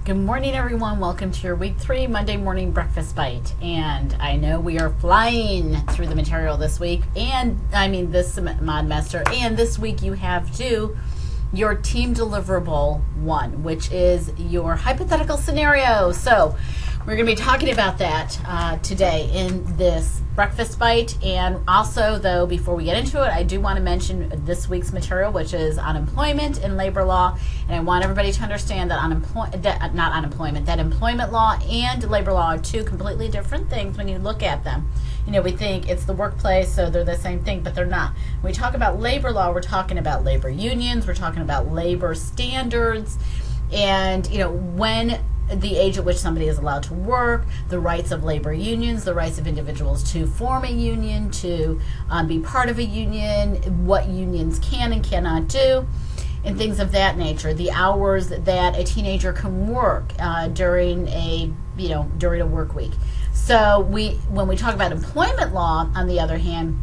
Good morning, everyone. Welcome to your week 3 Monday morning breakfast bite. And I know we are flying through the material this week, and this semester, and this week you have due your team deliverable 1, which is your hypothetical scenario. So we're going to be talking about that today in this breakfast bite. And also, though, before we get into it, I do want to mention this week's material, which is unemployment and labor law. And I want everybody to understand that that employment law and labor law are two completely different things when you look at them. You know, we think it's the workplace, so they're the same thing, but they're not. When we talk about labor law, we're talking about labor unions, we're talking about labor standards, and, you know, when the age at which somebody is allowed to work, the rights of labor unions, the rights of individuals to form a union, to be part of a union, what unions can and cannot do, and things of that nature. The hours that a teenager can work during a work week. So when we talk about employment law, on the other hand,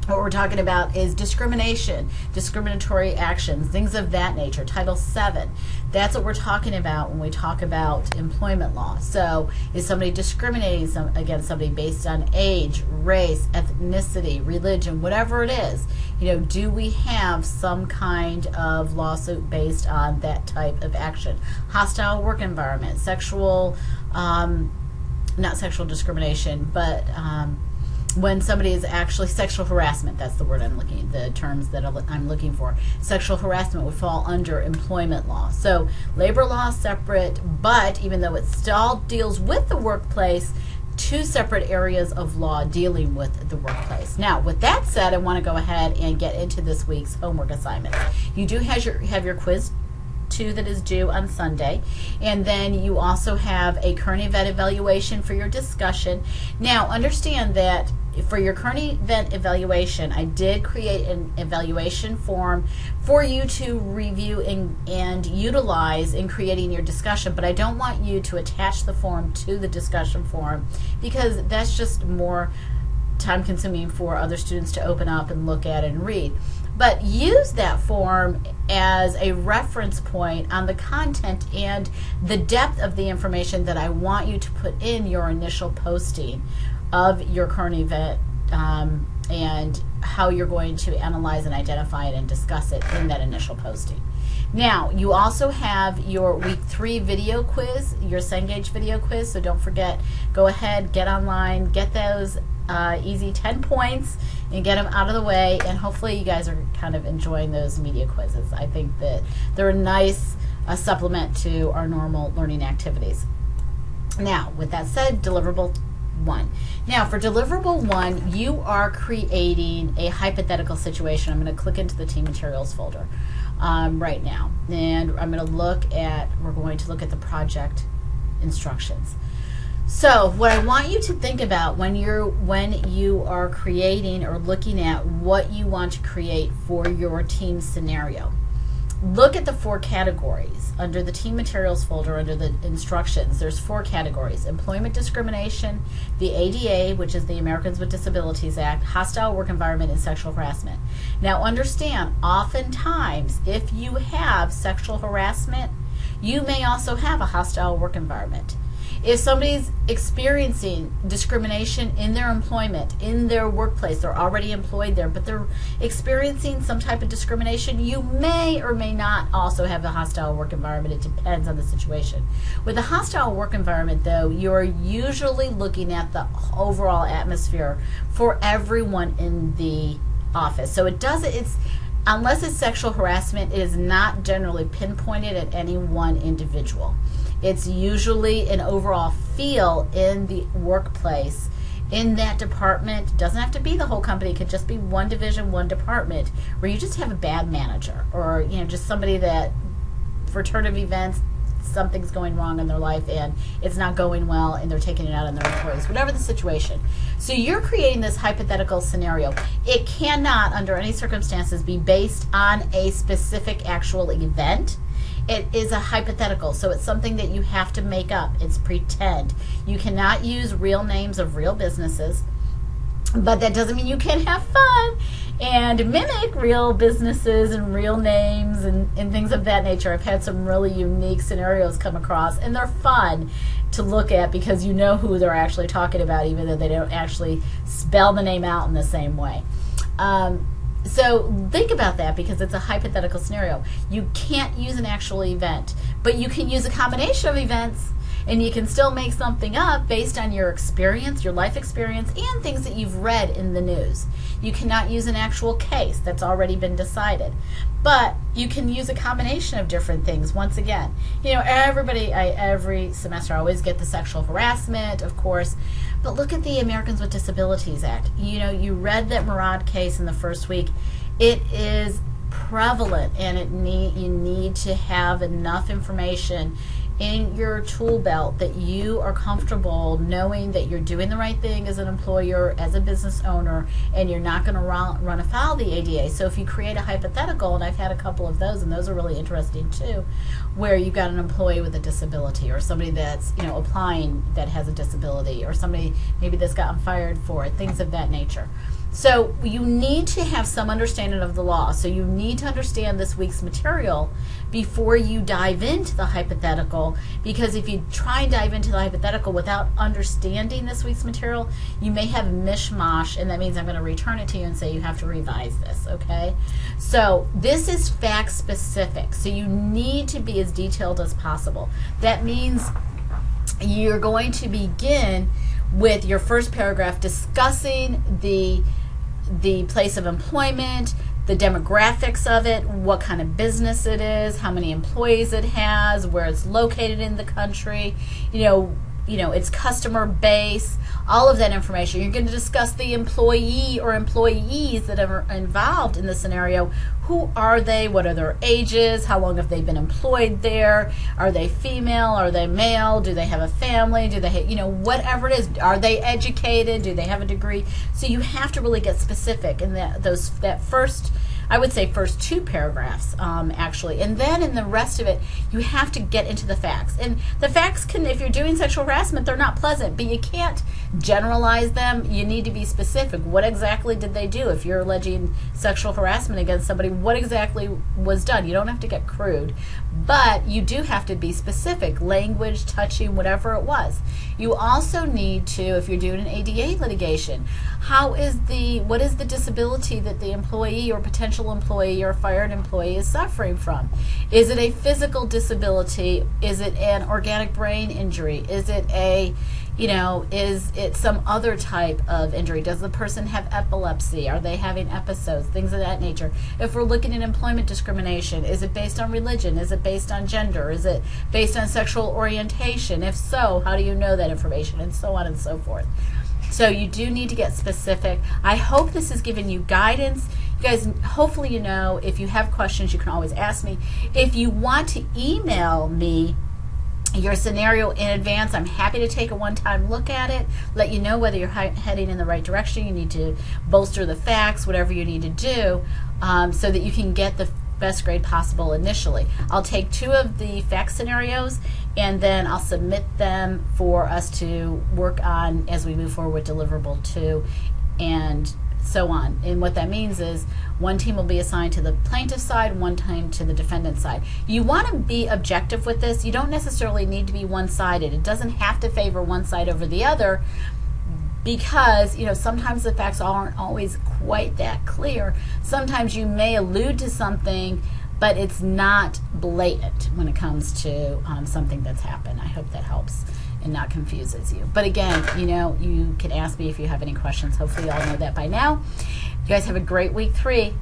what we're talking about is discrimination, discriminatory actions, things of that nature. Title VII. That's what we're talking about when we talk about employment law. So is somebody discriminating against somebody based on age, race, ethnicity, religion, whatever it is? You know, do we have some kind of lawsuit based on that type of action? Hostile work environment, not sexual discrimination, but when somebody is actually sexual harassment, that's the word the terms that I'm looking for. Sexual harassment would fall under employment law. So labor law is separate, but even though it still deals with the workplace, two separate areas of law dealing with the workplace. Now, with that said, I want to go ahead and get into this week's homework assignment. You do have your quiz 2 that is due on Sunday, and then you also have a current event evaluation for your discussion. Now, understand that for your current event evaluation, I did create an evaluation form for you to review and utilize in creating your discussion, but I don't want you to attach the form to the discussion form because that's just more time consuming for other students to open up and look at and read. But use that form as a reference point on the content and the depth of the information that I want you to put in your initial posting of your current event and how you're going to analyze and identify it and discuss it in that initial posting. Now, you also have your week 3 video quiz, your Cengage video quiz, so don't forget, go ahead, get online, get those easy 10 points and get them out of the way, and hopefully you guys are kind of enjoying those media quizzes. I think that they're a nice supplement to our normal learning activities. Now, with that said, deliverable 1. Now, for deliverable 1, you are creating a hypothetical situation. I'm going to click into the team materials folder right now, and we're going to look at the project instructions. So what I want you to think about when you are creating or looking at what you want to create for your team scenario, look at the 4 categories. Under the team materials folder, under the instructions, there's 4 categories: employment discrimination, the ADA, which is the Americans with Disabilities Act, hostile work environment, and sexual harassment. Now understand, oftentimes if you have sexual harassment, you may also have a hostile work environment. If somebody's experiencing discrimination in their employment, in their workplace, they're already employed there, but they're experiencing some type of discrimination, you may or may not also have a hostile work environment. It depends on the situation. With a hostile work environment, though, you're usually looking at the overall atmosphere for everyone in the office. So unless it's sexual harassment, it is not generally pinpointed at any one individual. It's usually an overall feel in the workplace, in that department. It doesn't have to be the whole company. It could just be one division, one department, where you just have a bad manager, or just somebody that, for turn of events, something's going wrong in their life and it's not going well and they're taking it out on their employees, whatever the situation. So you're creating this hypothetical scenario. It cannot, under any circumstances, be based on a specific actual event. It is a hypothetical, so it's something that you have to make up. It's pretend. You cannot use real names of real businesses, but that doesn't mean you can't have fun and mimic real businesses and real names and things of that nature. I've had some really unique scenarios come across, and they're fun to look at because you know who they're actually talking about, even though they don't actually spell the name out in the same way. So think about that, because it's a hypothetical scenario. You can't use an actual event, but you can use a combination of events, and you can still make something up based on your experience, your life experience, and things that you've read in the news. You cannot use an actual case that's already been decided, but you can use a combination of different things. Once again, you know, every semester I always get the sexual harassment, of course, but look at the Americans with Disabilities Act. You know, you read that Murad case in the first week. It is prevalent, and you need to have enough information in your tool belt that you are comfortable knowing that you're doing the right thing as an employer, as a business owner, and you're not going to run afoul of the ADA. So if you create a hypothetical, and I've had a couple of those, and those are really interesting too, where you've got an employee with a disability, or somebody that's, you know, applying that has a disability, or somebody maybe that's gotten fired for it, things of that nature. So you need to have some understanding of the law. So you need to understand this week's material before you dive into the hypothetical, because if you try and dive into the hypothetical without understanding this week's material, you may have mishmash, and that means I'm going to return it to you and say you have to revise this, okay? So this is fact specific, so you need to be as detailed as possible. That means you're going to begin with your first paragraph discussing the place of employment, the demographics of it, what kind of business it is, how many employees it has, where it's located in the country, you know, its customer base, all of that information. You're going to discuss the employee or employees that are involved in the scenario. Who are they? What are their ages? How long have they been employed there? Are they female? Are they male? Do they have a family? Do they, you know, whatever it is. Are they educated? Do they have a degree? So you have to really get specific in that first, I would say first two paragraphs, actually. And then in the rest of it, you have to get into the facts. And the facts can, if you're doing sexual harassment, they're not pleasant, but you can't generalize them. You need to be specific. What exactly did they do? If you're alleging sexual harassment against somebody, what exactly was done? You don't have to get crude, but you do have to be specific. Language, touching, whatever it was. You also need to, if you're doing an ADA litigation, what is the disability that the employee or potential employee or fired employee is suffering from? Is it a physical disability? Is it an organic brain injury? Is it is it some other type of injury? Does the person have epilepsy? Are they having episodes? Things of that nature. If we're looking at employment discrimination, is it based on religion? Is it based on gender? Is it based on sexual orientation? If so, how do you know that information? And so on and so forth. So you do need to get specific. I hope this has given you guidance. You guys, hopefully you know, if you have questions, you can always ask me. If you want to email me your scenario in advance, I'm happy to take a one-time look at it, let you know whether you're heading in the right direction. You need to bolster the facts, whatever you need to do, so that you can get the best grade possible initially. I'll take 2 of the fact scenarios, and then I'll submit them for us to work on as we move forward with deliverable 2, and so on. And what that means is one team will be assigned to the plaintiff side, one team to the defendant side. You want to be objective with this. You don't necessarily need to be one-sided. It doesn't have to favor one side over the other, because sometimes the facts aren't always quite that clear. Sometimes you may allude to something, but it's not blatant when it comes to something that's happened. I hope that helps and not confuses you. But again, you can ask me if you have any questions. Hopefully you all know that by now. You guys have a great week 3.